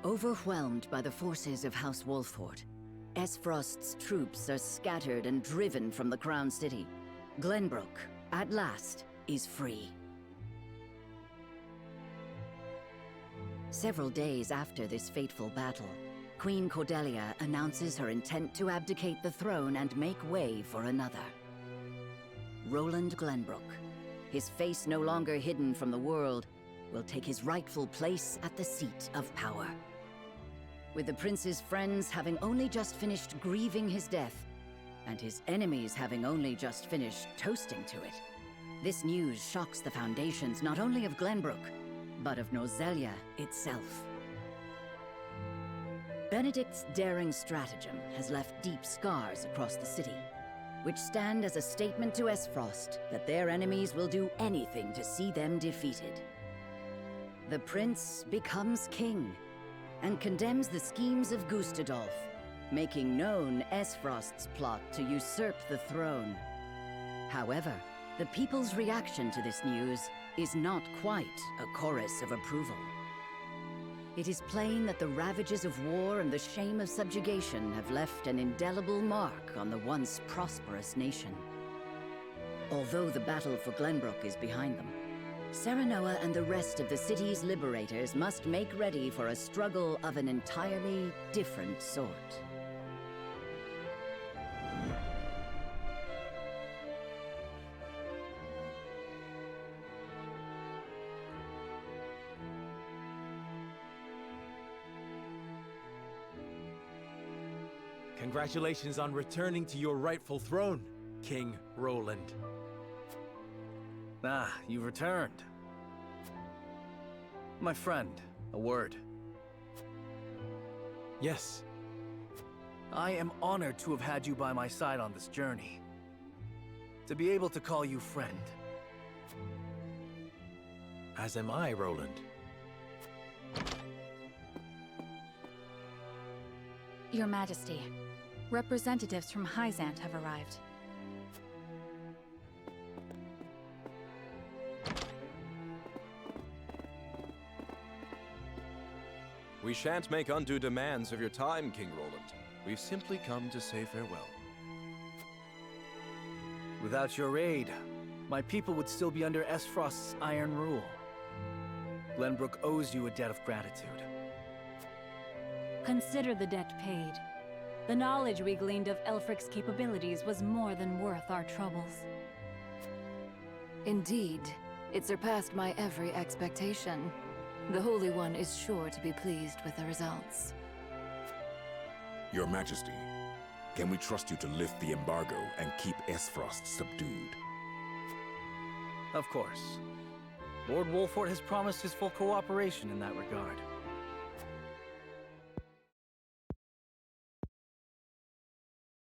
Overwhelmed by the forces of House Wolford, Esfrost's troops are scattered and driven from the Crown City. Glenbrook, at last, is free. Several days after this fateful battle, Queen Cordelia announces her intent to abdicate the throne and make way for another. Roland Glenbrook, his face no longer hidden from the world, will take his rightful place at the seat of power. With the prince's friends having only just finished grieving his death, and his enemies having only just finished toasting to it, this news shocks the foundations not only of Glenbrook, but of Norzelia itself. Benedict's daring stratagem has left deep scars across the city, which stand as a statement to Esfrost that their enemies will do anything to see them defeated. The prince becomes king, and condemns the schemes of Gustadolf, making known Esfrost's plot to usurp the throne. However, the people's reaction to this news is not quite a chorus of approval. It is plain that the ravages of war and the shame of subjugation have left an indelible mark on the once prosperous nation. Although the battle for Glenbrook is behind them, Serenoa and the rest of the city's liberators must make ready for a struggle of an entirely different sort. Congratulations on returning to your rightful throne, King Roland. Ah, you've returned. My friend, a word. Yes. I am honored to have had you by my side on this journey. To be able to call you friend. As am I, Roland. Your Majesty, representatives from Hyzant have arrived. We shan't make undue demands of your time, King Roland. We've simply come to say farewell. Without your aid, my people would still be under Esfrost's iron rule. Glenbrook owes you a debt of gratitude. Consider the debt paid. The knowledge we gleaned of Elfric's capabilities was more than worth our troubles. Indeed, it surpassed my every expectation. The Holy One is sure to be pleased with the results. Your Majesty, can we trust you to lift the embargo and keep Esfrost subdued? Of course. Lord Wolford has promised his full cooperation in that regard.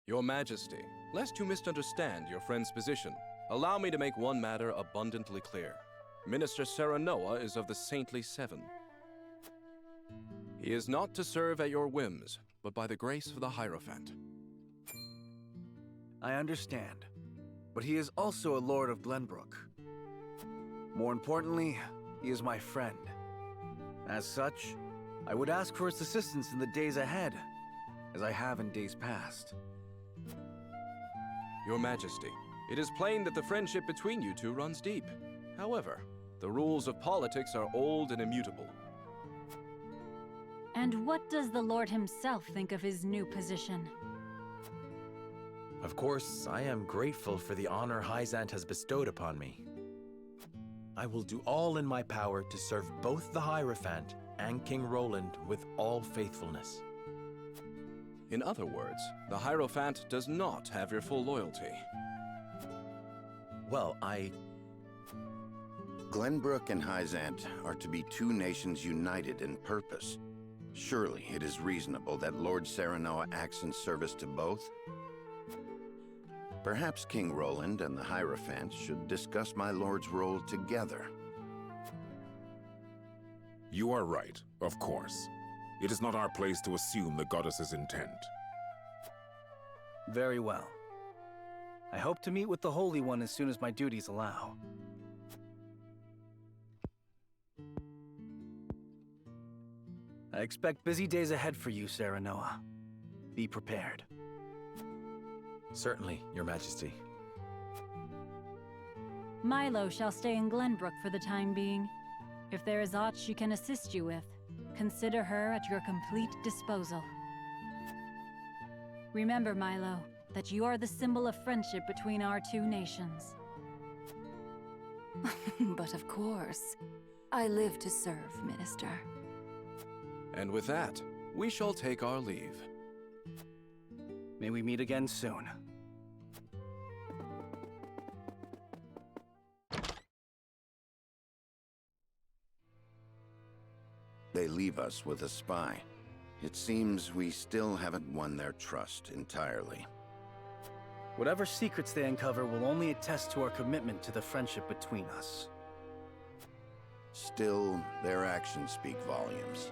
Your Majesty, lest you misunderstand your friend's position, allow me to make one matter abundantly clear. Minister Serenoa is of the Saintly Seven. He is not to serve at your whims, but by the grace of the Hierophant. I understand, but he is also a Lord of Glenbrook. More importantly, he is my friend. As such, I would ask for his assistance in the days ahead, as I have in days past. Your Majesty, it is plain that the friendship between you two runs deep. However, the rules of politics are old and immutable. And what does the Lord himself think of his new position? Of course, I am grateful for the honor Hyzant has bestowed upon me. I will do all in my power to serve both the Hierophant and King Roland with all faithfulness. In other words, the Hierophant does not have your full loyalty. Well, Glenbrook and Hyzant are to be two nations united in purpose. Surely it is reasonable that Lord Serenoa acts in service to both? Perhaps King Roland and the Hierophant should discuss my lord's role together. You are right, of course. It is not our place to assume the goddess's intent. Very well. I hope to meet with the Holy One as soon as my duties allow. I expect busy days ahead for you, Serenoa. Be prepared. Certainly, Your Majesty. Milo shall stay in Glenbrook for the time being. If there is aught she can assist you with, consider her at your complete disposal. Remember, Milo, that you are the symbol of friendship between our two nations. But of course, I live to serve, Minister. And with that, we shall take our leave. May we meet again soon. They leave us with a spy. It seems we still haven't won their trust entirely. Whatever secrets they uncover will only attest to our commitment to the friendship between us. Still, their actions speak volumes.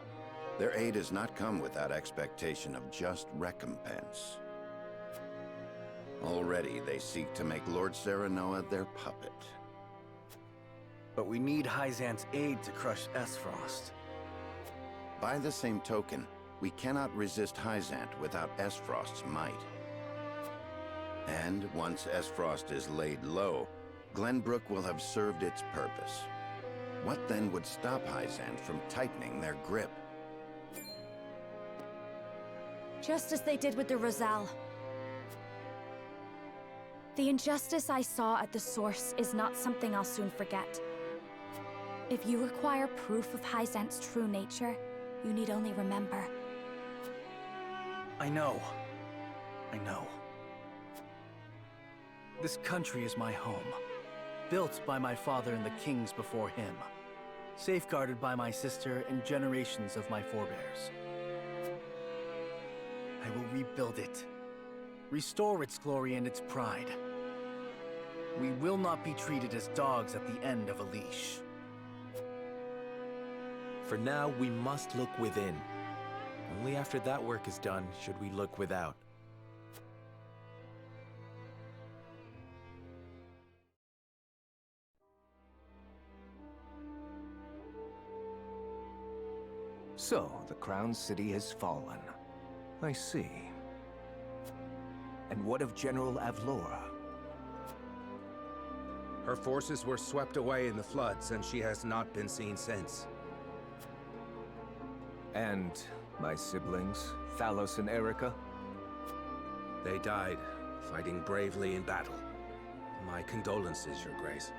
Their aid has not come without expectation of just recompense. Already, they seek to make Lord Serenoa their puppet. But we need Hyzant's aid to crush Esfrost. By the same token, we cannot resist Hyzant without Esfrost's might. And once Esfrost is laid low, Glenbrook will have served its purpose. What then would stop Hyzant from tightening their grip? Just as they did with the Rosal. The injustice I saw at the source is not something I'll soon forget. If you require proof of Hyzant's true nature, you need only remember. I know. This country is my home. Built by my father and the kings before him. Safeguarded by my sister and generations of my forebears. I will rebuild it. Restore its glory and its pride. We will not be treated as dogs at the end of a leash. For now, we must look within. Only after that work is done should we look without. So, the Crown City has fallen. I see. And what of General Avlora? Her forces were swept away in the floods, and she has not been seen since. And my siblings, Thalos and Erica? They died, fighting bravely in battle. My condolences, Your Grace.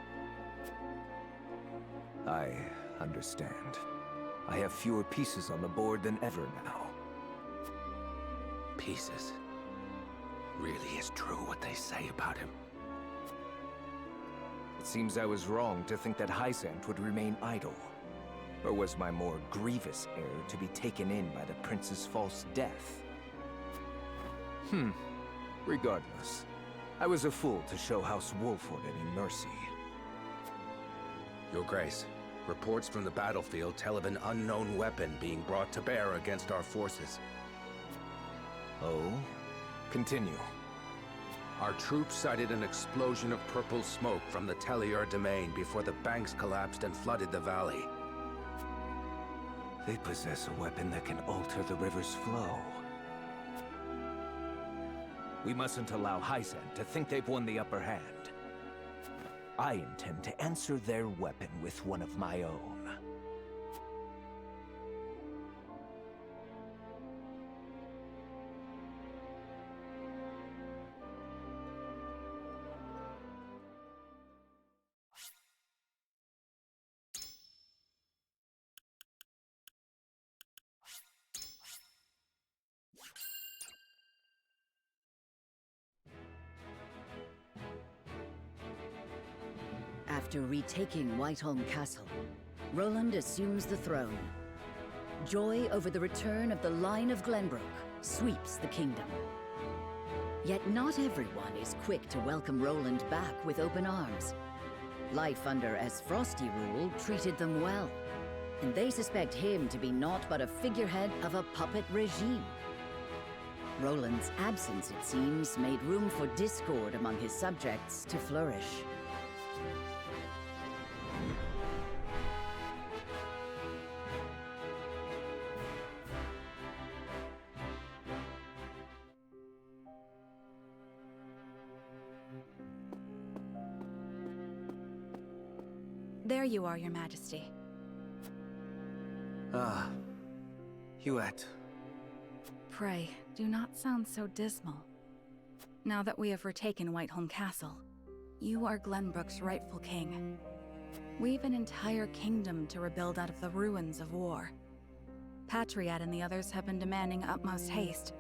I understand. I have fewer pieces on the board than ever now. Pieces. Really is true what they say about him. It seems I was wrong to think that Hyzant would remain idle. Or was my more grievous error to be taken in by the prince's false death? Regardless, I was a fool to show House Wolfwood any mercy. Your Grace, reports from the battlefield tell of an unknown weapon being brought to bear against our forces. Oh? Continue. Our troops sighted an explosion of purple smoke from the Tellier domain before the banks collapsed and flooded the valley. They possess a weapon that can alter the river's flow. We mustn't allow Hyzant to think they've won the upper hand. I intend to answer their weapon with one of my own. After retaking Whiteholm Castle, Roland assumes the throne. Joy over the return of the line of Glenbrook sweeps the kingdom. Yet not everyone is quick to welcome Roland back with open arms. Life under Esfrosti rule treated them well, and they suspect him to be naught but a figurehead of a puppet regime. Roland's absence, it seems, made room for discord among his subjects to flourish. There you are, Your Majesty. Ah, Huette. Pray, do not sound so dismal. Now that we have retaken Whiteholm Castle, you are Glenbrook's rightful king. We've an entire kingdom to rebuild out of the ruins of war. Patriot and the others have been demanding utmost haste.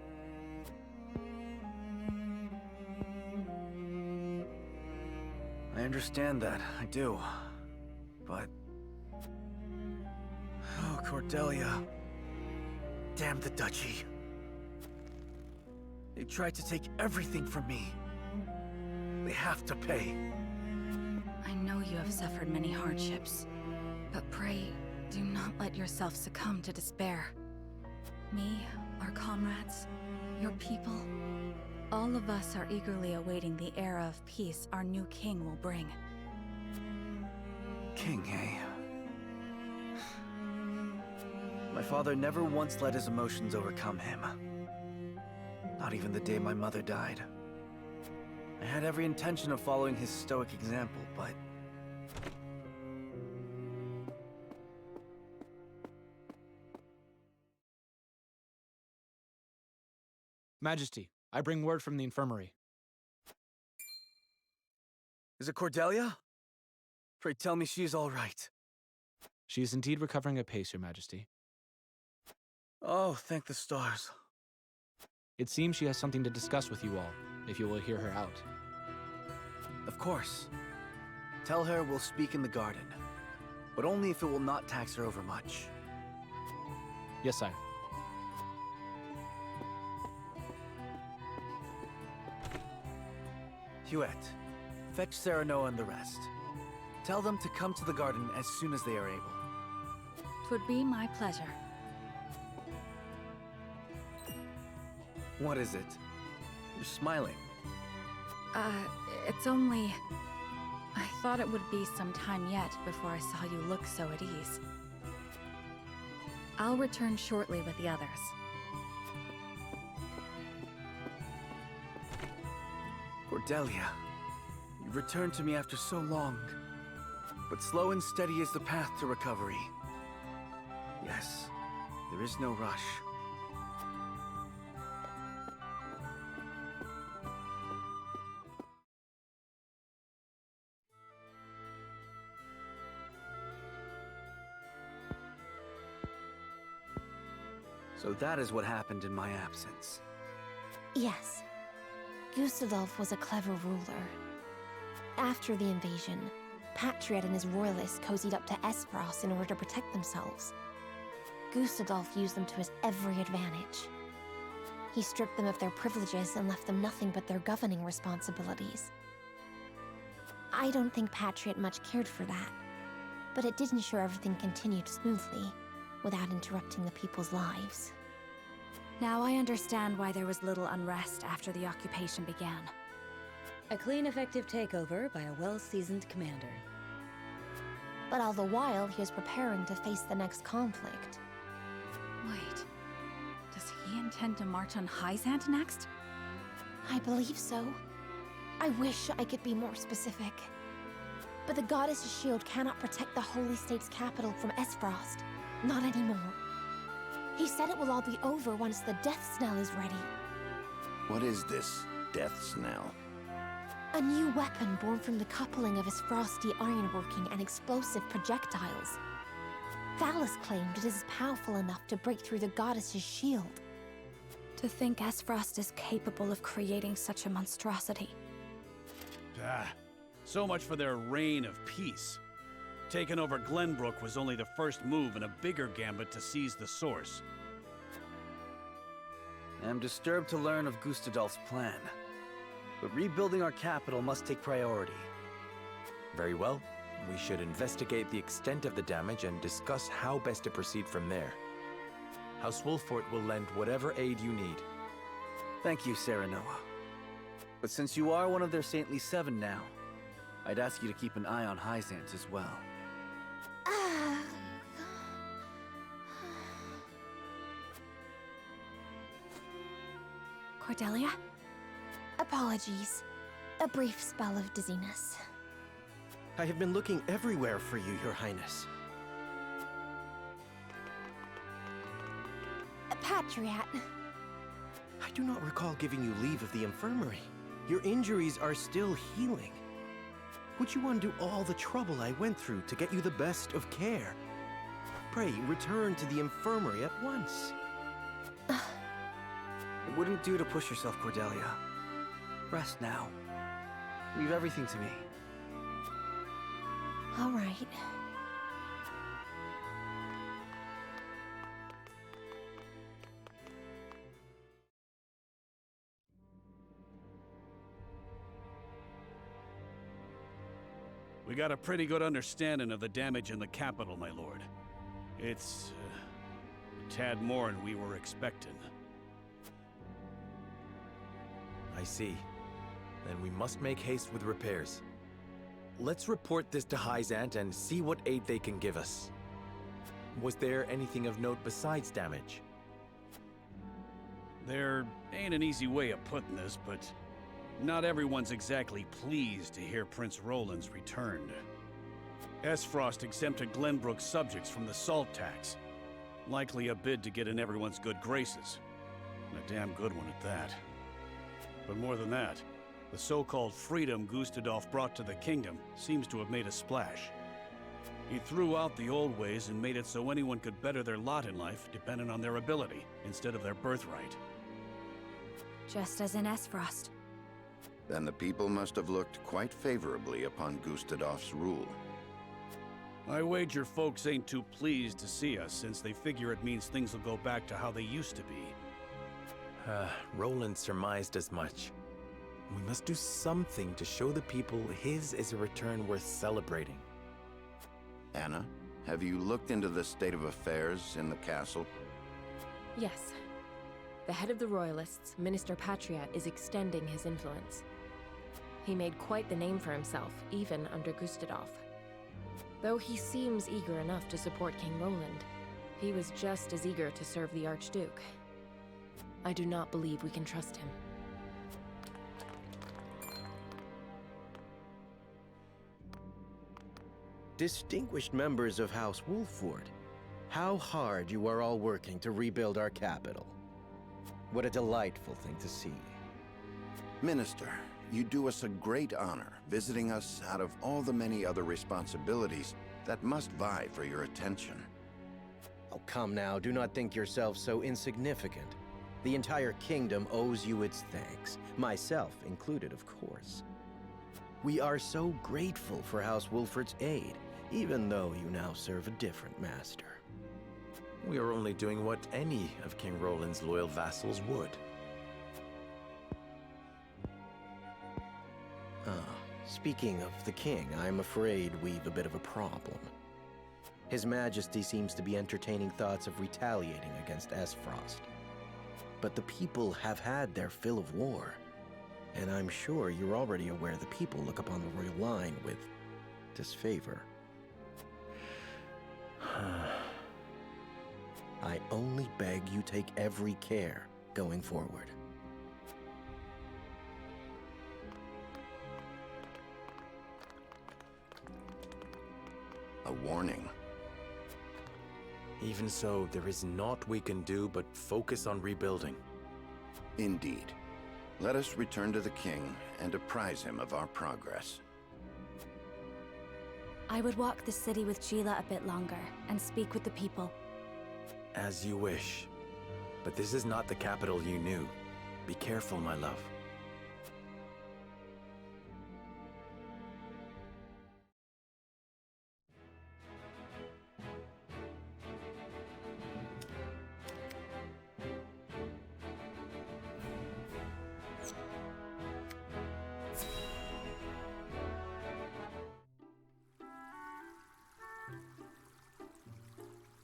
I understand that, I do. But... oh, Cordelia. Damn the Duchy. They tried to take everything from me. They have to pay. I know you have suffered many hardships, but pray, do not let yourself succumb to despair. Me, our comrades, your people, all of us are eagerly awaiting the era of peace our new king will bring. King, eh? My father never once let his emotions overcome him. Not even the day my mother died. I had every intention of following his stoic example, but... Majesty, I bring word from the infirmary. Is it Cordelia? Pray tell me she is all right. She is indeed recovering apace, Your Majesty. Oh, thank the stars. It seems she has something to discuss with you all, if you will hear her out. Of course. Tell her we'll speak in the garden, but only if it will not tax her overmuch. Yes, sire. Huette, fetch Serenoa and the rest. Tell them to come to the garden as soon as they are able. 'Twould be my pleasure. What is it? You're smiling. It's only... I thought it would be some time yet before I saw you look so at ease. I'll return shortly with the others. Cordelia, you've returned to me after so long. But slow and steady is the path to recovery. Yes, there is no rush. So that is what happened in my absence. Yes. Gustadolf was a clever ruler. After the invasion, Patriot and his royalists cozied up to Espros in order to protect themselves. Gustadolf used them to his every advantage. He stripped them of their privileges and left them nothing but their governing responsibilities. I don't think Patriot much cared for that, but it did ensure everything continued smoothly, without interrupting the people's lives. Now I understand why there was little unrest after the occupation began. A clean, effective takeover by a well-seasoned commander. But all the while, he was preparing to face the next conflict. Wait, does he intend to march on Hyzant next? I believe so. I wish I could be more specific. But the Goddess's shield cannot protect the Holy State's capital from Esfrost. Not anymore. He said it will all be over once the death snell is ready. What is this death snell? A new weapon born from the coupling of his frosty ironworking and explosive projectiles. Valis claimed it is powerful enough to break through the Goddess's shield. To think Esfrost is capable of creating such a monstrosity. So much for their reign of peace. Taking over Glenbrook was only the first move in a bigger gambit to seize the source. I am disturbed to learn of Gustadolf's plan. But rebuilding our capital must take priority. Very well. We should investigate the extent of the damage and discuss how best to proceed from there. House Wolfort will lend whatever aid you need. Thank you, Serenoa. But since you are one of their saintly 7 now, I'd ask you to keep an eye on Hyzant as well. Cordelia? Apologies. A brief spell of dizziness. I have been looking everywhere for you, Your Highness. Patriot. I do not recall giving you leave of the infirmary. Your injuries are still healing. Would you undo all the trouble I went through to get you the best of care? Pray, return to the infirmary at once. It wouldn't do to push yourself, Cordelia. Rest now. Leave everything to me. All right. We got a pretty good understanding of the damage in the capital, my lord. It's a tad more than we were expecting. I see. Then we must make haste with repairs. Let's report this to Hyzant and see what aid they can give us. Was there anything of note besides damage? There ain't an easy way of putting this, but not everyone's exactly pleased to hear Prince Roland's returned. Esfrost exempted Glenbrook's subjects from the salt tax. Likely a bid to get in everyone's good graces. And a damn good one at that. But more than that, the so-called freedom Gustadolf brought to the kingdom seems to have made a splash. He threw out the old ways and made it so anyone could better their lot in life depending on their ability, instead of their birthright. Just as in Esfrost. Then the people must have looked quite favorably upon Gustadolf's rule. I wager folks ain't too pleased to see us, since they figure it means things will go back to how they used to be. Roland surmised as much. We must do something to show the people his is a return worth celebrating. Anna, have you looked into the state of affairs in the castle? Yes. The head of the Royalists, Minister Patriot, is extending his influence. He made quite the name for himself, even under Gustadolf. Though he seems eager enough to support King Roland, he was just as eager to serve the Archduke. I do not believe we can trust him. Distinguished members of House Wolford, how hard you are all working to rebuild our capital. What a delightful thing to see. Minister, you do us a great honor visiting us out of all the many other responsibilities that must vie for your attention. Oh, come now, do not think yourself so insignificant. The entire kingdom owes you its thanks, myself included, of course. We are so grateful for House Wolford's aid, even though you now serve a different master. We are only doing what any of King Roland's loyal vassals would. Speaking of the king, I'm afraid we've a bit of a problem. His Majesty seems to be entertaining thoughts of retaliating against Esfrost. But the people have had their fill of war, and I'm sure you're already aware the people look upon the royal line with disfavor. I only beg you take every care going forward. A warning. Even so, there is naught we can do but focus on rebuilding. Indeed. Let us return to the king and apprise him of our progress. I would walk the city with Sheila a bit longer and speak with the people. As you wish. But this is not the capital you knew. Be careful, my love.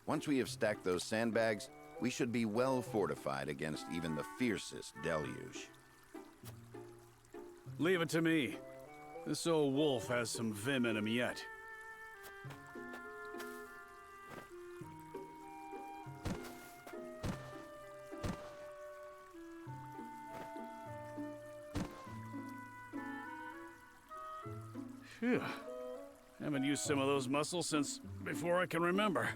Once we have stacked those sandbags, we should be well fortified against even the fiercest deluge. Leave it to me. This old wolf has some vim in him yet. Phew. Haven't used some of those muscles since before I can remember.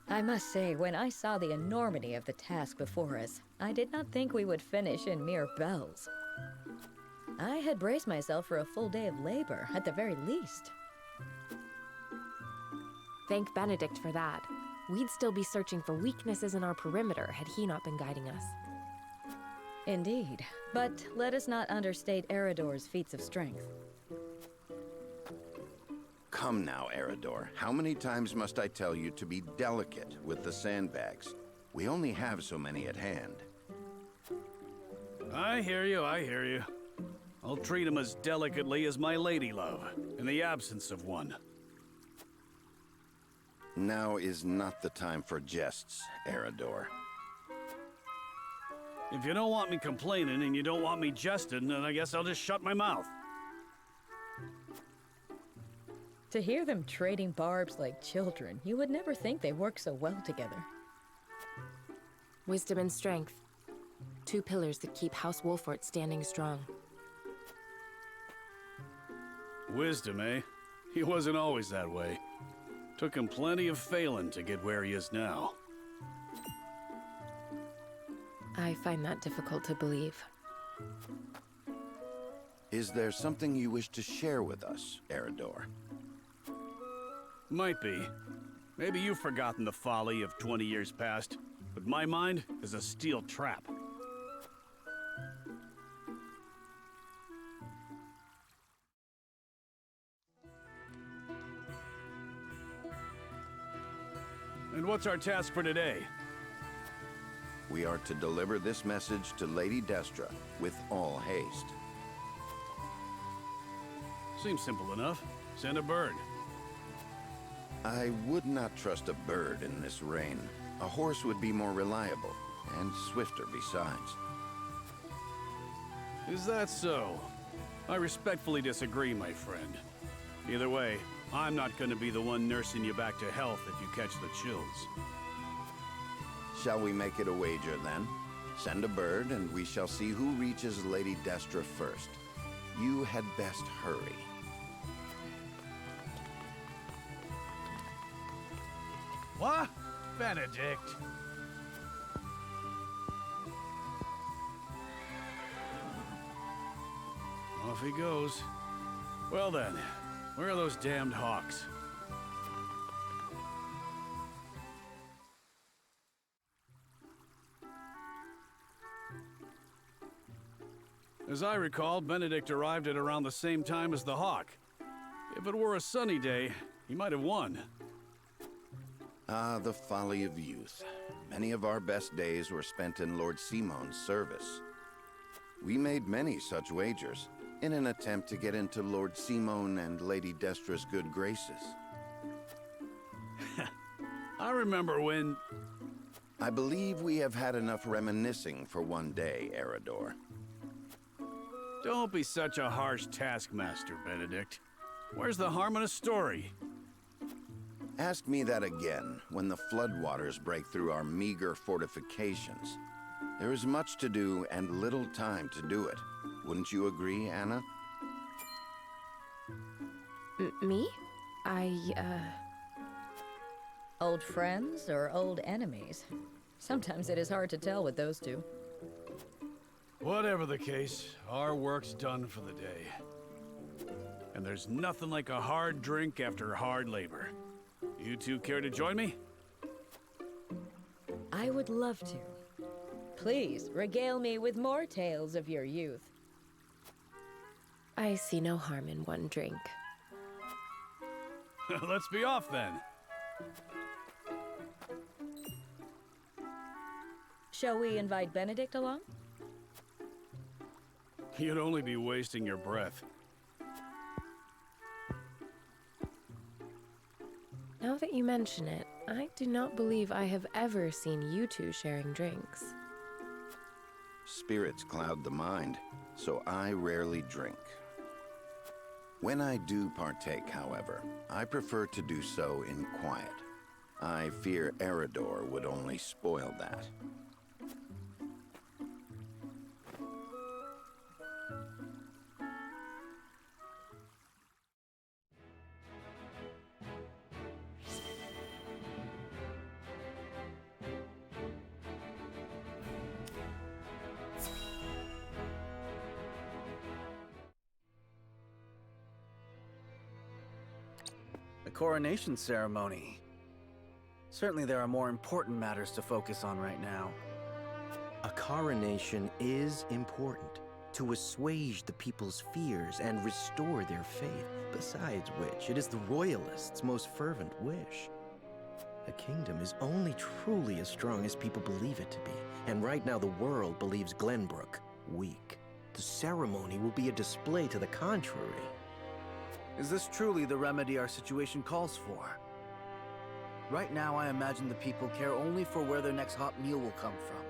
I must say, when I saw the enormity of the task before us, I did not think we would finish in mere bells. I had braced myself for a full day of labor, at the very least. Thank Benedict for that. We'd still be searching for weaknesses in our perimeter had he not been guiding us. Indeed, but let us not understate Eridor's feats of strength. Come now, Eridor. How many times must I tell you to be delicate with the sandbags? We only have so many at hand. I hear you, I hear you. I'll treat him as delicately as my lady love, in the absence of one. Now is not the time for jests, Eridor. If you don't want me complaining and you don't want me jesting, then I guess I'll just shut my mouth. To hear them trading barbs like children, you would never think they work so well together. Wisdom and strength. Two pillars that keep House Wolfort standing strong. Wisdom, eh? He wasn't always that way. Took him plenty of failing to get where he is now. I find that difficult to believe. Is there something you wish to share with us, Eridor? Might be. Maybe you've forgotten the folly of 20 years past, but my mind is a steel trap. And what's our task for today? We are to deliver this message to Lady Destra with all haste. Seems simple enough. Send a bird. I would not trust a bird in this rain. A horse would be more reliable, and swifter besides. Is that so? I respectfully disagree, my friend. Either way, I'm not going to be the one nursing you back to health if you catch the chills. Shall we make it a wager, then? Send a bird, and we shall see who reaches Lady Destra first. You had best hurry. What? Benedict? Off he goes. Well then, where are those damned hawks? As I recall, Benedict arrived at around the same time as the hawk. If it were a sunny day, he might have won. Ah, the folly of youth. Many of our best days were spent in Lord Simon's service. We made many such wagers, in an attempt to get into Lord Simon and Lady Destra's good graces. I remember when... I believe we have had enough reminiscing for one day, Eridor. Don't be such a harsh taskmaster, Benedict. Where's the harm in a story? Ask me that again when the floodwaters break through our meager fortifications. There is much to do and little time to do it. Wouldn't you agree, Anna? Me? Old friends or old enemies? Sometimes it is hard to tell with those two. Whatever the case, our work's done for the day. And there's nothing like a hard drink after hard labor. You two care to join me? I would love to. Please, regale me with more tales of your youth. I see no harm in one drink. Let's be off then. Shall we invite Benedict along? You'd only be wasting your breath. Now that you mention it, I do not believe I have ever seen you two sharing drinks. Spirits cloud the mind, so I rarely drink. When I do partake, however, I prefer to do so in quiet. I fear Eridor would only spoil that. coronation ceremony. Certainly there are more important matters to focus on right now. A coronation is important to assuage the people's fears and restore their faith, besides which it is the Royalists' most fervent wish. A kingdom is only truly as strong as people believe it to be, and right now the world believes Glenbrook weak. The ceremony will be a display to the contrary. Is this truly the remedy our situation calls for? Right now, I imagine the people care only for where their next hot meal will come from.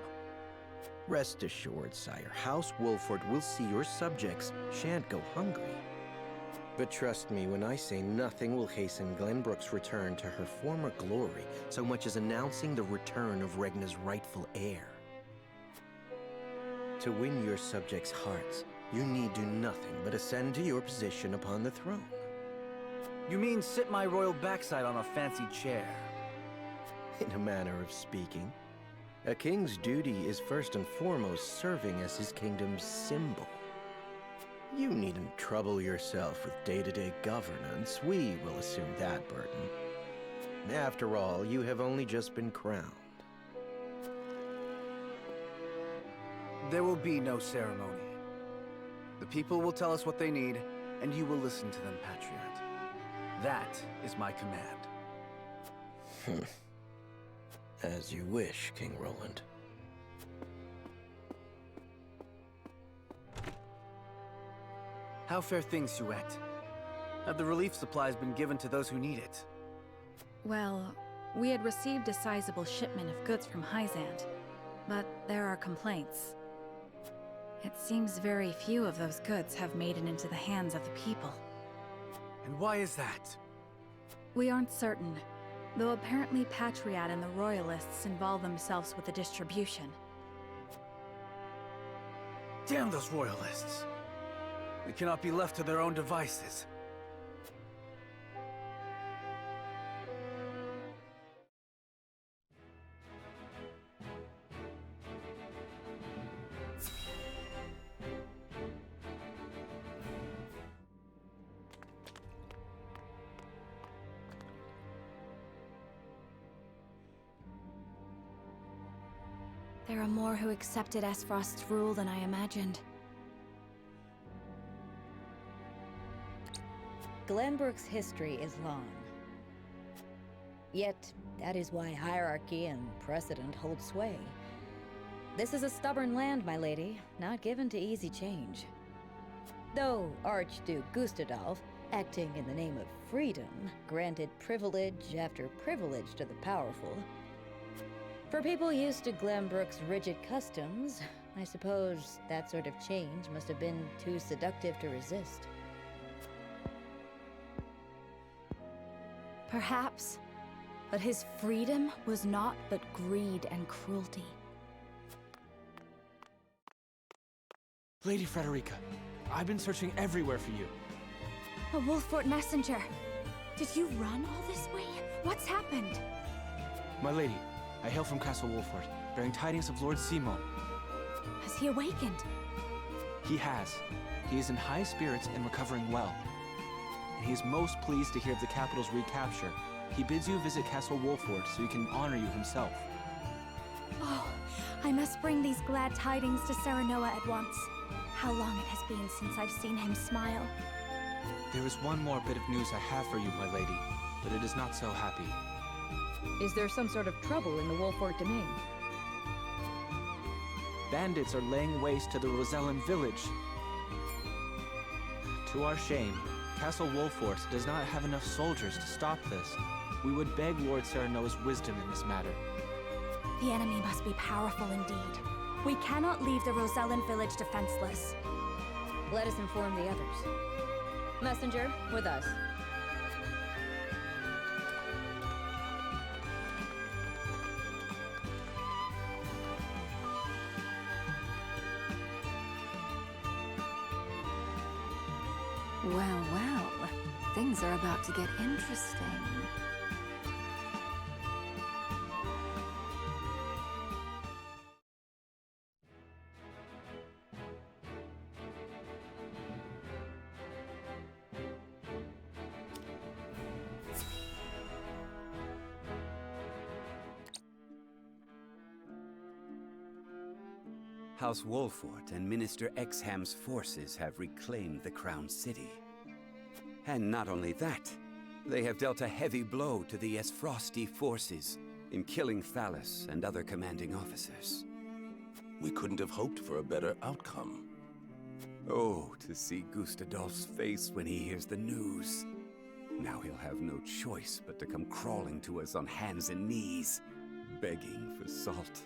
Rest assured, sire, House Wolford will see your subjects shan't go hungry. But trust me when I say nothing will hasten Glenbrook's return to her former glory so much as announcing the return of Regna's rightful heir. To win your subjects' hearts, you need do nothing but ascend to your position upon the throne. You mean sit my royal backside on a fancy chair? In a manner of speaking. A king's duty is first and foremost serving as his kingdom's symbol. You needn't trouble yourself with day-to-day governance. We will assume that burden. After all, you have only just been crowned. There will be no ceremony. The people will tell us what they need, and you will listen to them, Patriot. That is my command. As you wish, King Roland. How fare things, Suette? Have the relief supplies been given to those who need it? Well, we had received a sizable shipment of goods from Hyzant, but there are complaints. It seems very few of those goods have made it into the hands of the people. And why is that? We aren't certain, though apparently Patriot and the Royalists involve themselves with the distribution. Damn those Royalists! They cannot be left to their own devices. There are more who accepted Esfrost's rule than I imagined. Glenbrook's history is long. Yet, that is why hierarchy and precedent hold sway. This is a stubborn land, my lady, not given to easy change. Though Archduke Gustadolf, acting in the name of freedom, granted privilege after privilege to the powerful. For people used to Glenbrook's rigid customs, I suppose that sort of change must have been too seductive to resist. Perhaps, but his freedom was naught but greed and cruelty. Lady Frederica, I've been searching everywhere for you. A Wolfort messenger. Did you run all this way? What's happened? My lady, I hail from Castle Wolfort, bearing tidings of Lord Simon. Has he awakened? He has. He is in high spirits and recovering well. And he is most pleased to hear of the capital's recapture. He bids you visit Castle Wolfort so he can honor you himself. Oh, I must bring these glad tidings to Serenoa at once. How long it has been since I've seen him smile. There is one more bit of news I have for you, my lady, but it is not so happy. Is there some sort of trouble in the Wolfort domain? Bandits are laying waste to the Rosellan village. To our shame, Castle Wolfort does not have enough soldiers to stop this. We would beg Lord Serenoa's wisdom in this matter. The enemy must be powerful indeed. We cannot leave the Rosellan village defenseless. Let us inform the others. Messenger, with us. Well, well. Things are about to get interesting. House Wolfort and Minister Exham's forces have reclaimed the Crown City. And not only that, they have dealt a heavy blow to the Esfrosti forces in killing Thalys and other commanding officers. We couldn't have hoped for a better outcome. Oh, to see Gustadolf's face when he hears the news. Now he'll have no choice but to come crawling to us on hands and knees, begging for salt.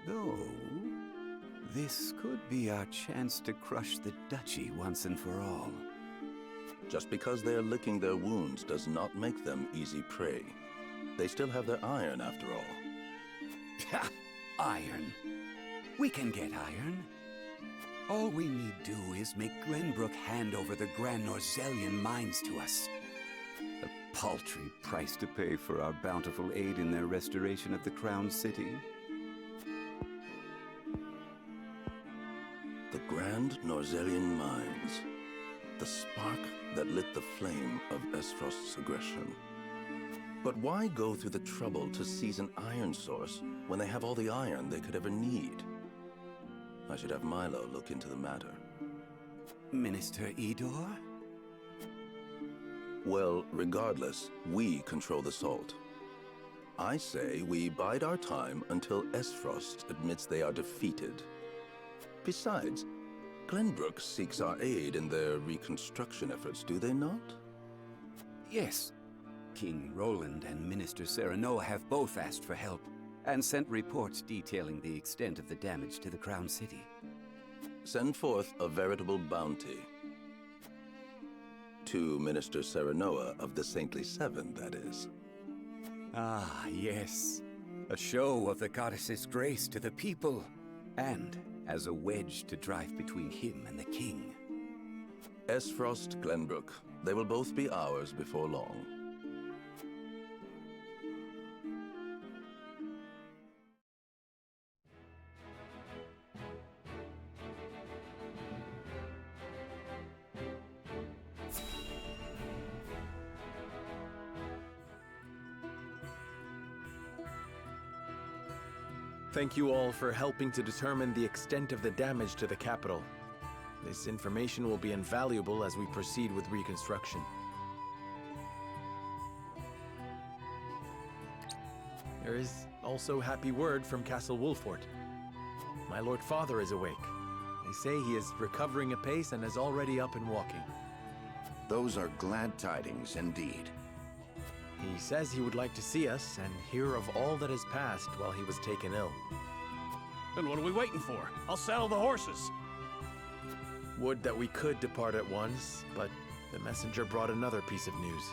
Though, this could be our chance to crush the duchy once and for all. Just because they're licking their wounds does not make them easy prey. They still have their iron, after all. Ha! Iron. We can get iron. All we need do is make Glenbrook hand over the Grand Norzellian mines to us. A paltry price to pay for our bountiful aid in their restoration of the Crown City. The Grand Norzellian mines. The spark that lit the flame of Esfrost's aggression. But why go through the trouble to seize an iron source when they have all the iron they could ever need? I should have Milo look into the matter. Minister Idor? Well, regardless, we control the salt. I say we bide our time until Esfrost admits they are defeated. Besides, Glenbrook seeks our aid in their reconstruction efforts, do they not? Yes. King Roland and Minister Serenoa have both asked for help, and sent reports detailing the extent of the damage to the Crown City. Send forth a veritable bounty. To Minister Serenoa of the Saintly Seven, that is. Ah, yes. A show of the goddess's grace to the people, and as a wedge to drive between him and the king. Esfrost, Glenbrook, they will both be ours before long. Thank you all for helping to determine the extent of the damage to the capital. This information will be invaluable as we proceed with reconstruction. There is also happy word from Castle Wolfort. My Lord Father is awake. They say he is recovering apace and is already up and walking. Those are glad tidings indeed. He says he would like to see us and hear of all that has passed while he was taken ill. Then what are we waiting for? I'll saddle the horses. Would that we could depart at once, but the messenger brought another piece of news.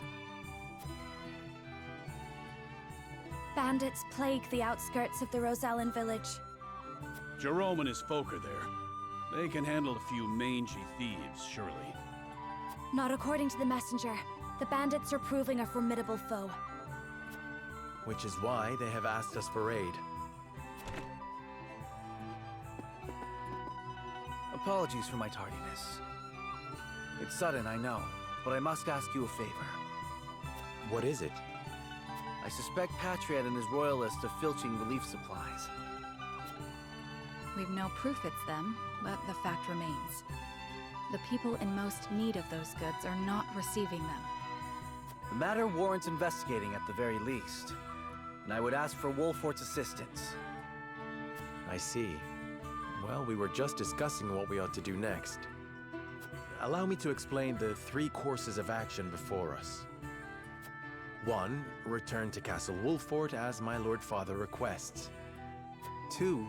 Bandits plague the outskirts of the Rosellan village. Jerome and his folk are there. They can handle a few mangy thieves, surely. Not according to the messenger. The bandits are proving a formidable foe. Which is why they have asked us for aid. Apologies for my tardiness. It's sudden, I know, but I must ask you a favor. What is it? I suspect Patriot and his royalists of filching relief supplies. We've no proof it's them, but the fact remains. The people in most need of those goods are not receiving them. The matter warrants investigating at the very least, and I would ask for Wolfort's assistance. I see. Well, we were just discussing what we ought to do next. Allow me to explain the 3 courses of action before us. 1. Return to Castle Wolfort as my Lord Father requests. 2.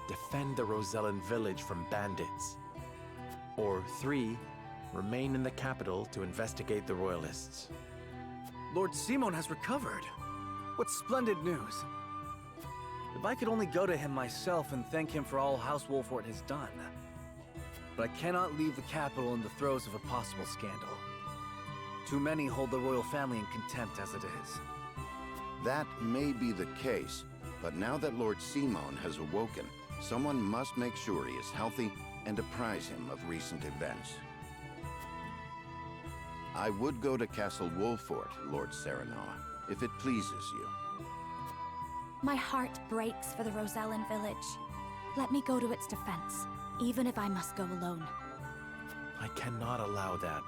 Defend the Rosellan village from bandits. Or 3. Remain in the capital to investigate the Royalists. Lord Simon has recovered. What splendid news. If I could only go to him myself and thank him for all House Wolfort has done. But I cannot leave the capital in the throes of a possible scandal. Too many hold the royal family in contempt as it is. That may be the case, but now that Lord Simon has awoken, someone must make sure he is healthy and apprise him of recent events. I would go to Castle Wolfort, Lord Serenoa, if it pleases you. My heart breaks for the Rosellan village. Let me go to its defense, even if I must go alone. I cannot allow that.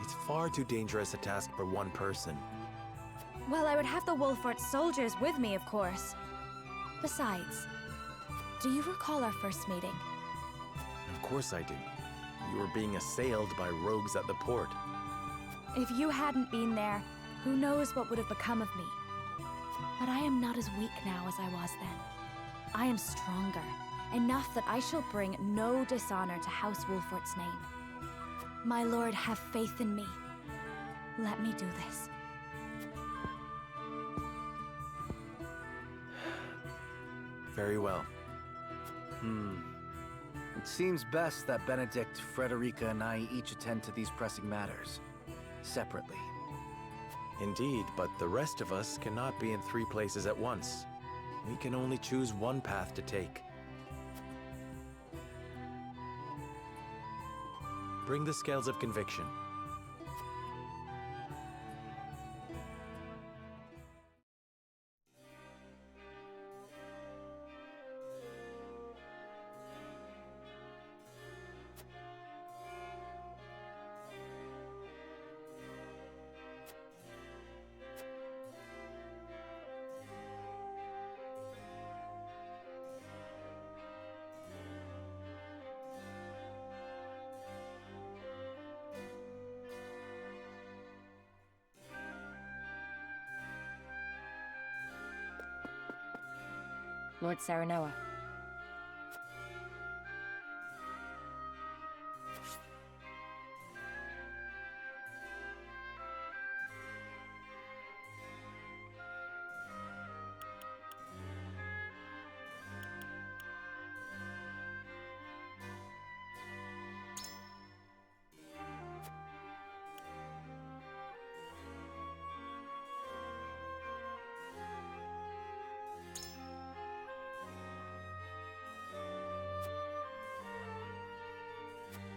It's far too dangerous a task for one person. Well, I would have the Wolfort soldiers with me, of course. Besides, do you recall our first meeting? Of course I do. You were being assailed by rogues at the port. If you hadn't been there, who knows what would have become of me. But I am not as weak now as I was then. I am stronger, enough that I shall bring no dishonor to House Wolfort's name. My lord, have faith in me. Let me do this. Very well. It seems best that Benedict, Frederica, and I each attend to these pressing matters, separately. Indeed, but the rest of us cannot be in 3 places at once. We can only choose one path to take. Bring the scales of conviction. Lord Saranoa.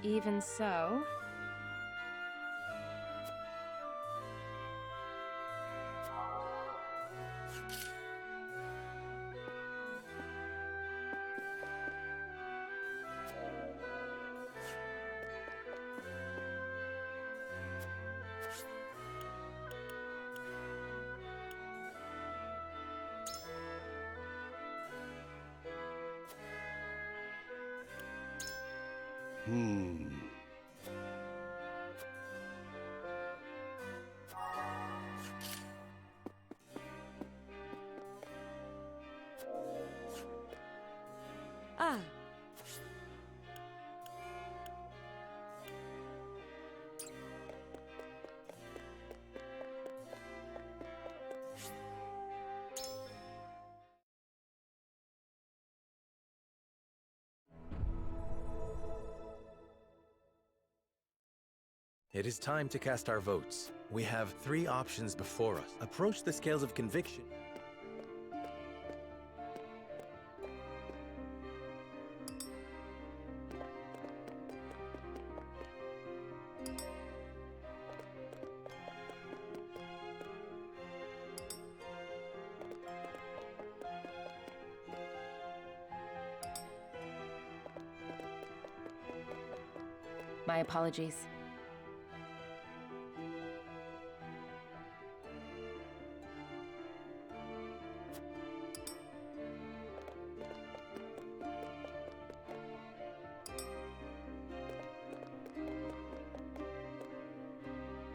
Even so... Ah. It is time to cast our votes. We have 3 options before us. Approach the scales of conviction. My apologies.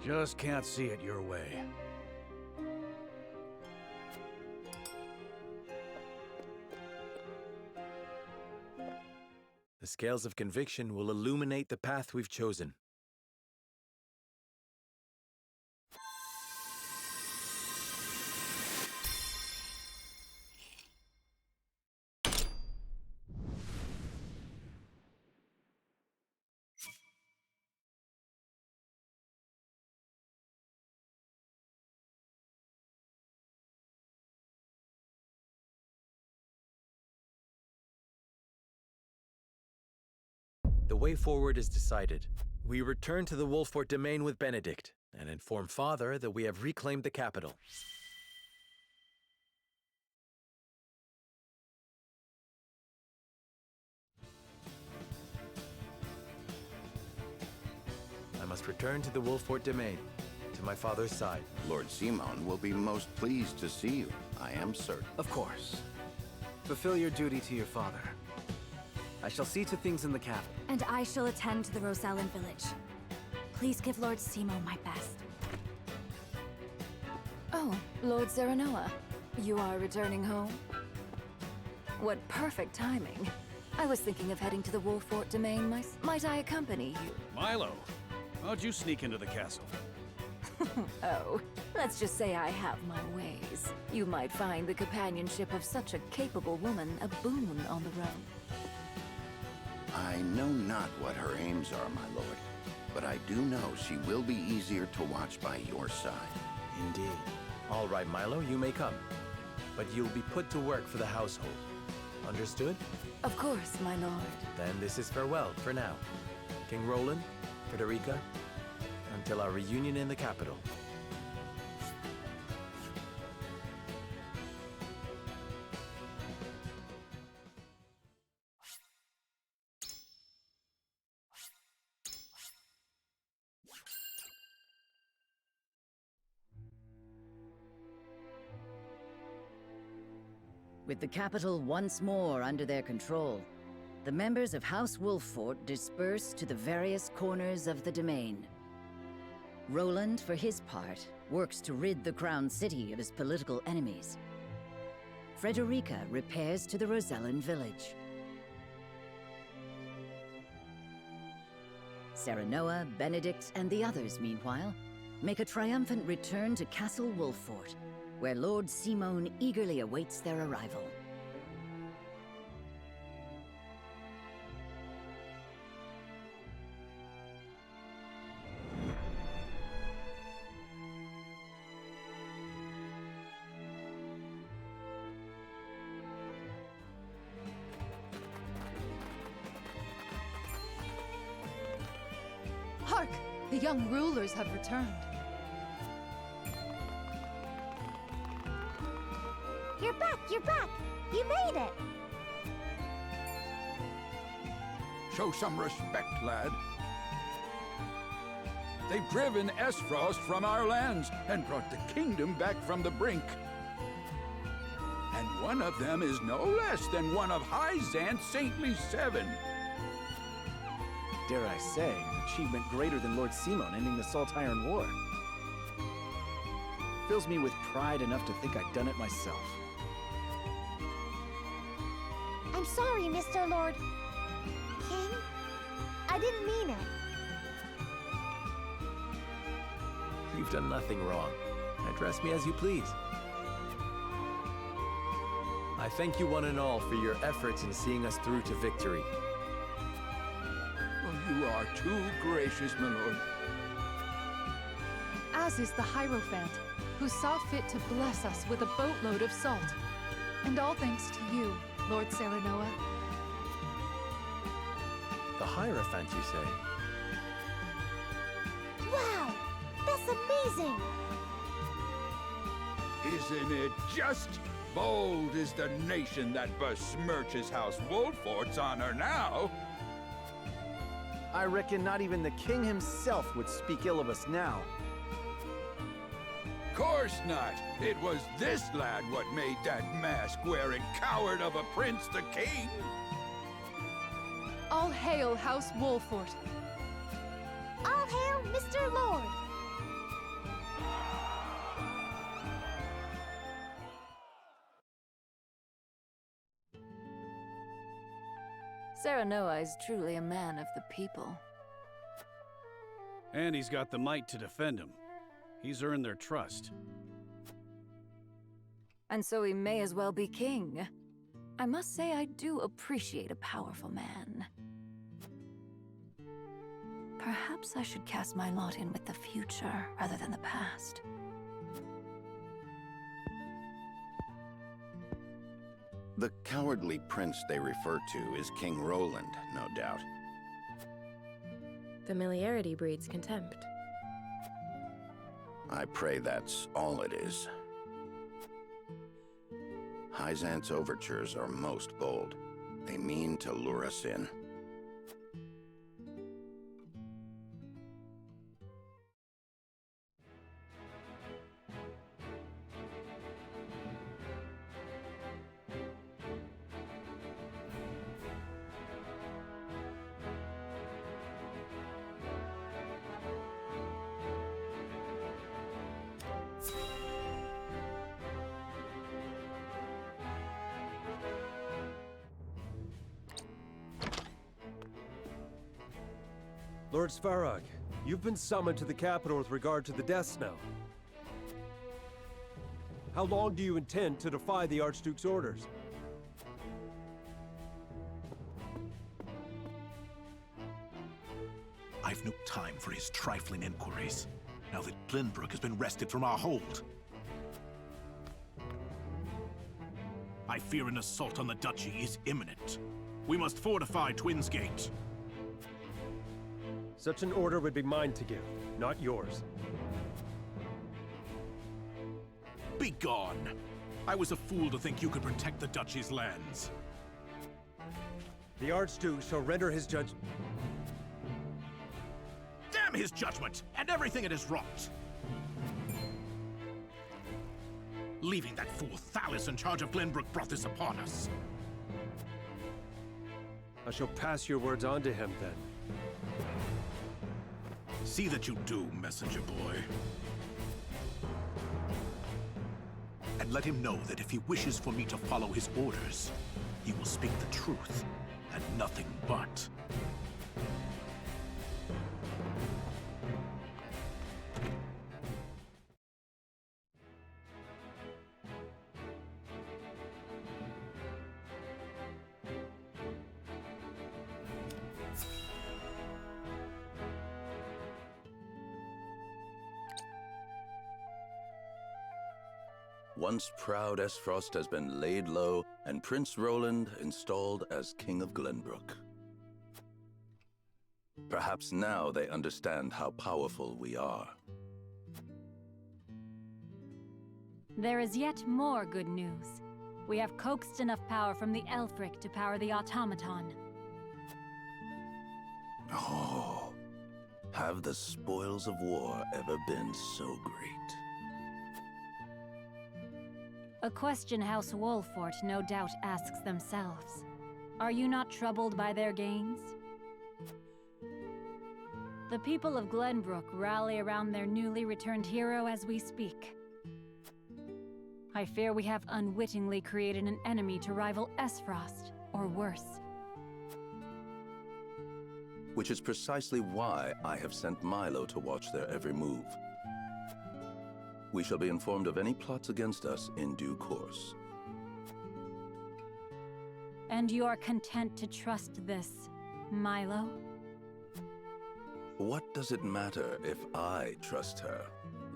Just can't see it your way. The scales of conviction will illuminate the path we've chosen. The way forward is decided. We return to the Wolfort domain with Benedict, and inform Father that we have reclaimed the capital. must return to the Wolfort domain, to my father's side. Lord Simon will be most pleased to see you, I am certain. Of course. Fulfill your duty to your father. I shall see to things in the capital. And I shall attend to the Rosellan village. Please give Lord Simo my best. Oh, Lord Serenoa, you are returning home? What perfect timing. I was thinking of heading to the Wolfort domain. Might I accompany you? Milo, how'd you sneak into the castle? Oh, let's just say I have my ways. You might find the companionship of such a capable woman a boon on the road. I know not what her aims are, my lord, but I do know she will be easier to watch by your side. Indeed. All right, Milo, you may come. But you'll be put to work for the household. Understood? Of course, my lord. Then this is farewell for now. King Roland, Frederica, until our reunion in the capital. With the capital once more under their control, the members of House Wolfort disperse to the various corners of the domain. Roland, for his part, works to rid the Crown City of his political enemies. Frederica repairs to the Rosellan village. Serenoa, Benedict, and the others, meanwhile, make a triumphant return to Castle Wolfort, where Lord Simon eagerly awaits their arrival. Hark! The young rulers have returned. You're back! You're back! You made it! Show some respect, lad. They've driven Esfrost from our lands and brought the kingdom back from the brink. And one of them is no less than one of Hyzant's saintly 7. Dare I say, an achievement greater than Lord Simon ending the Salt-Iron War. Fills me with pride enough to think I'd done it myself. I'm sorry, Mr. Lord... King? I didn't mean it. You've done nothing wrong. Address me as you please. I thank you one and all for your efforts in seeing us through to victory. Oh, you are too gracious, my lord. As is the Hierophant, who saw fit to bless us with a boatload of salt. And all thanks to you, Lord Serenoa. The Hierophant, you say? Wow! That's amazing! Isn't it just? Bold is the nation that besmirches House Wolfort's honor now. I reckon not even the king himself would speak ill of us now. Course not. It was this lad what made that mask-wearing coward of a prince the king. All hail House Wolfort. All hail Mr. Lord. Serenoa is truly a man of the people. And he's got the might to defend him. He's earned their trust. And so he may as well be king. I must say I do appreciate a powerful man. Perhaps I should cast my lot in with the future rather than the past. The cowardly prince they refer to is King Roland, no doubt. Familiarity breeds contempt. I pray that's all it is. Hyzant's overtures are most bold. They mean to lure us in. Lord Svarog, you've been summoned to the capital with regard to the death snow. How long do you intend to defy the Archduke's orders? I've no time for his trifling inquiries, now that Glenbrook has been wrested from our hold. I fear an assault on the duchy is imminent. We must fortify Twins Gate. Such an order would be mine to give, not yours. Begone! I was a fool to think you could protect the duchy's lands. The Archduke shall render his judge... Damn his judgment, and everything it has wrought! Leaving that fool Thalis in charge of Glenbrook brought this upon us. I shall pass your words on to him, then. See that you do, messenger boy. And let him know that if he wishes for me to follow his orders, he will speak the truth, and nothing but. Once proud Esfrost has been laid low, and Prince Roland installed as King of Glenbrook. Perhaps now they understand how powerful we are. There is yet more good news. We have coaxed enough power from the Elfric to power the automaton. Oh, have the spoils of war ever been so great? A question House Wolfort no doubt asks themselves. Are you not troubled by their gains? The people of Glenbrook rally around their newly returned hero as we speak. I fear we have unwittingly created an enemy to rival Esfrost, or worse. Which is precisely why I have sent Milo to watch their every move. We shall be informed of any plots against us in due course. And you are content to trust this, Milo? What does it matter if I trust her?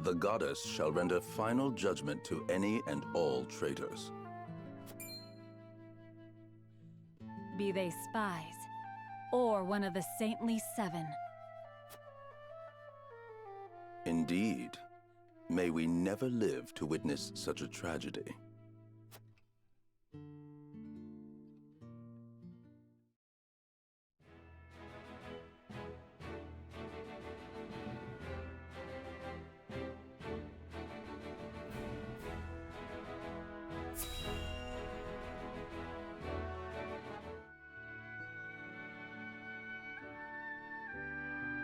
The goddess shall render final judgment to any and all traitors. Be they spies, or one of the Saintly Seven. Indeed. May we never live to witness such a tragedy.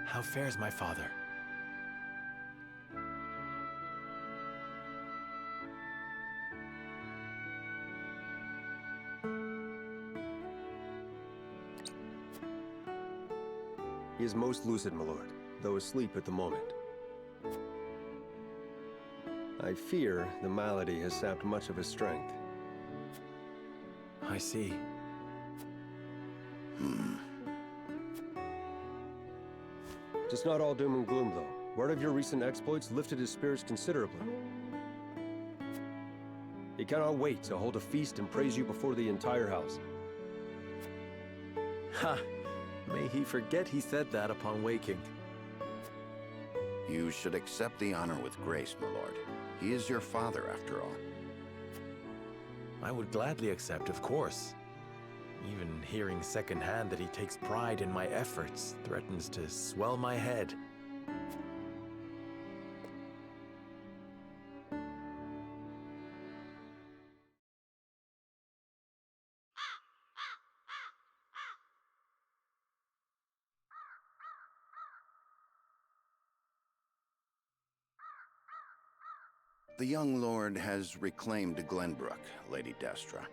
How fares my father? He is most lucid, my lord, though asleep at the moment. I fear the malady has sapped much of his strength. I see. It's not all doom and gloom, though. Word of your recent exploits lifted his spirits considerably. He cannot wait to hold a feast and praise you before the entire house. Ha! May he forget he said that upon waking. You should accept the honor with grace, my lord. He is your father, after all. I would gladly accept, of course. Even hearing secondhand that he takes pride in my efforts threatens to swell my head. The young lord has reclaimed Glenbrook, Lady Destra.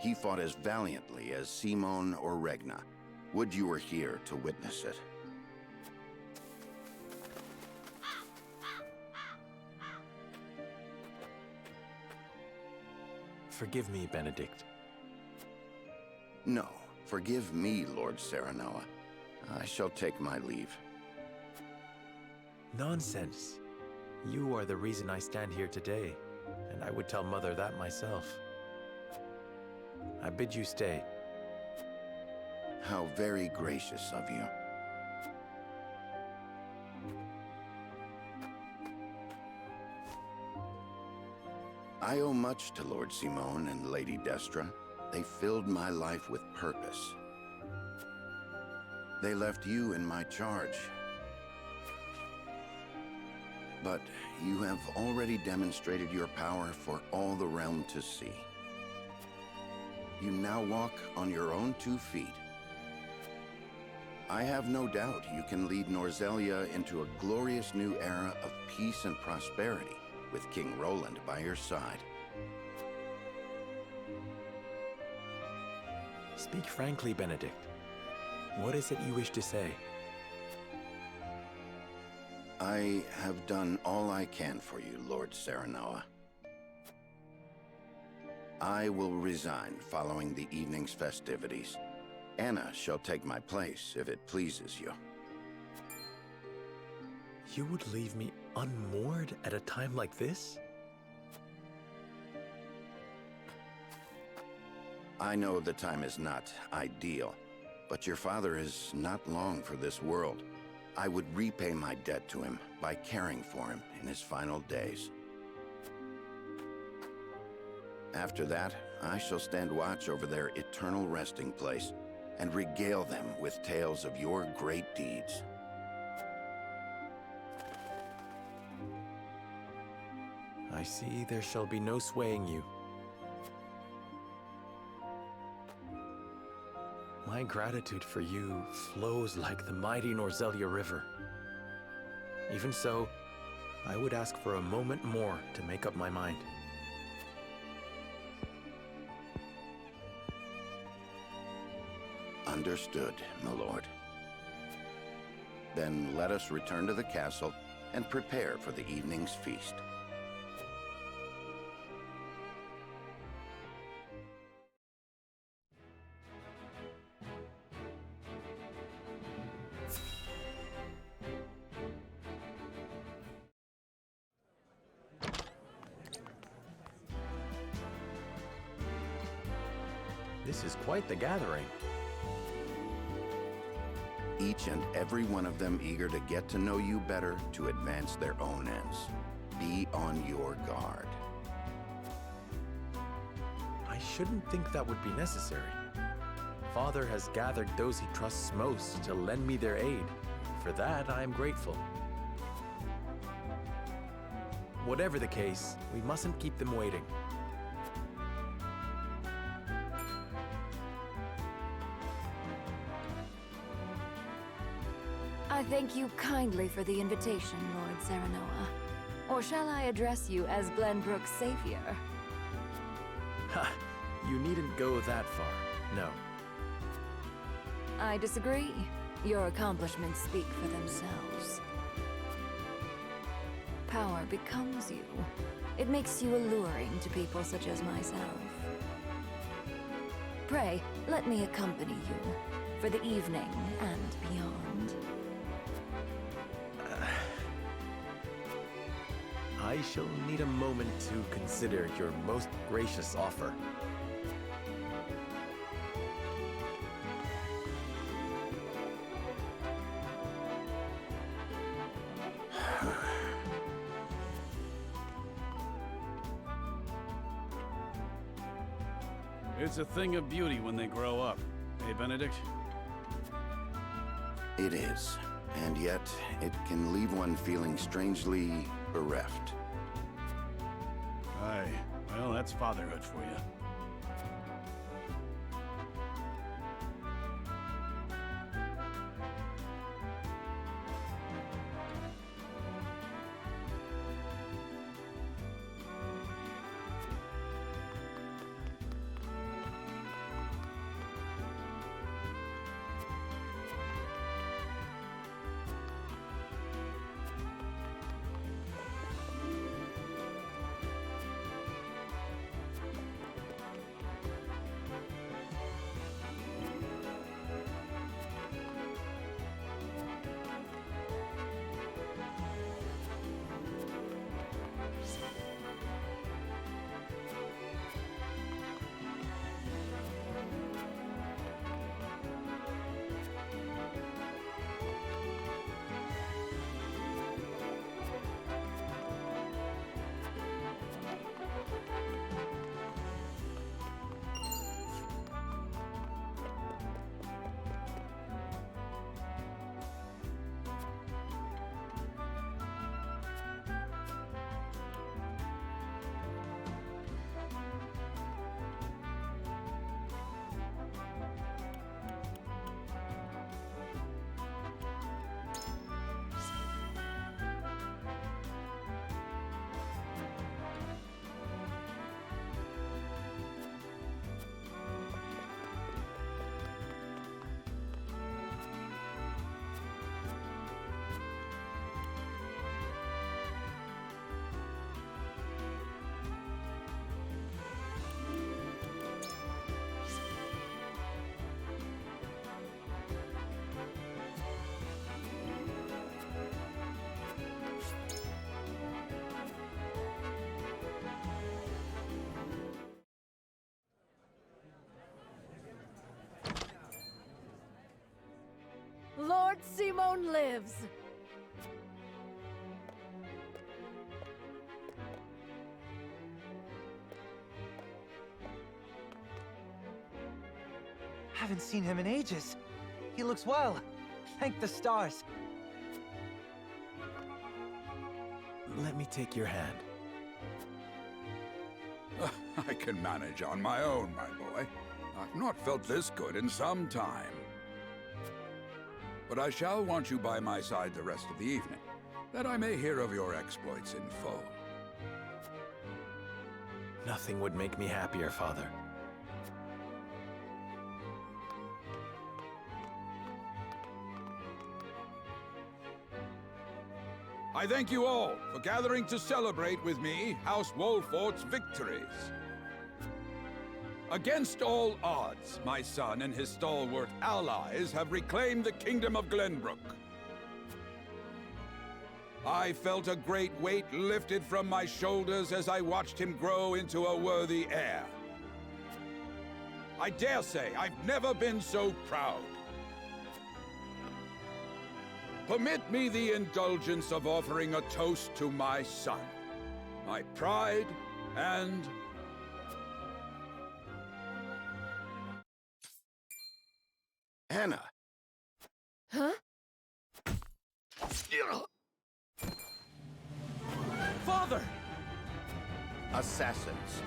He fought as valiantly as Simone or Regna, Would you were here to witness it. Forgive me, Benedict. No, forgive me, Lord Serenoa. I shall take my leave. Nonsense. You are the reason I stand here today, and I would tell Mother that myself. I bid you stay. How very gracious of you. I owe much to Lord Simone and Lady Destra. They filled my life with purpose. They left you in my charge. But you have already demonstrated your power for all the realm to see. You now walk on your own 2 feet. I have no doubt you can lead Norzelia into a glorious new era of peace and prosperity, with King Roland by your side. Speak frankly, Benedict. What is it you wish to say? I have done all I can for you, Lord Serenoa. I will resign following the evening's festivities. Anna shall take my place if it pleases you. You would leave me unmoored at a time like this? I know the time is not ideal, but your father is not long for this world. I would repay my debt to him by caring for him in his final days. After that, I shall stand watch over their eternal resting place and regale them with tales of your great deeds. I see there shall be no swaying you. My gratitude for you flows like the mighty Norzelia River. Even so, I would ask for a moment more to make up my mind. Understood, my lord. Then let us return to the castle and prepare for the evening's feast. This is quite the gathering. Each and every one of them eager to get to know you better to advance their own ends. Be on your guard. I shouldn't think that would be necessary. Father has gathered those he trusts most to lend me their aid. For that, I am grateful. Whatever the case, we mustn't keep them waiting. I thank you kindly for the invitation, Lord Serenoa. Or shall I address you as Glenbrook's savior? Ha! You needn't go that far, no. I disagree. Your accomplishments speak for themselves. Power becomes you. It makes you alluring to people such as myself. Pray, let me accompany you for the evening and beyond. I shall need a moment to consider your most gracious offer. It's a thing of beauty when they grow up. Hey, Benedict? It is, and yet it can leave one feeling strangely bereft. Aye, well, that's fatherhood for you. Lord Simon lives! Haven't seen him in ages. He looks well. Thank the stars. Let me take your hand. I can manage on my own, my boy. I've not felt this good in some time. But I shall want you by my side the rest of the evening, that I may hear of your exploits in full. Nothing would make me happier, Father. I thank you all for gathering to celebrate with me House Wolfort's victories. Against all odds, my son and his stalwart allies have reclaimed the Kingdom of Glenbrook. I felt a great weight lifted from my shoulders as I watched him grow into a worthy heir. I dare say I've never been so proud. Permit me the indulgence of offering a toast to my son, my pride and... Anna! Huh? Father! Assassins.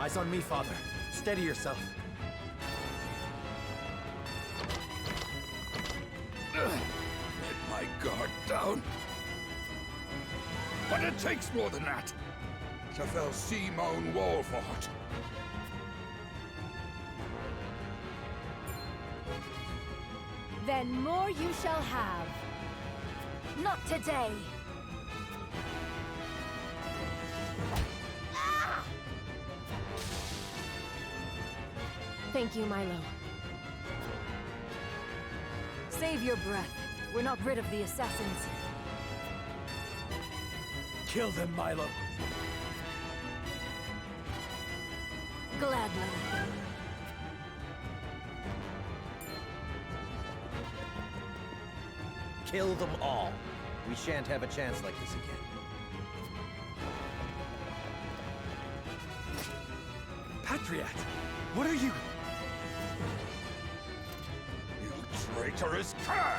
Eyes on me, Father. Steady yourself. Let my guard down. But it takes more than that to fell Simon Wolfort. Then more you shall have. Not today. Thank you, Milo. Save your breath. We're not rid of the assassins. Kill them, Milo. Gladly. Kill them all. We shan't have a chance like this again. Patriot! What are you... You traitorous cur!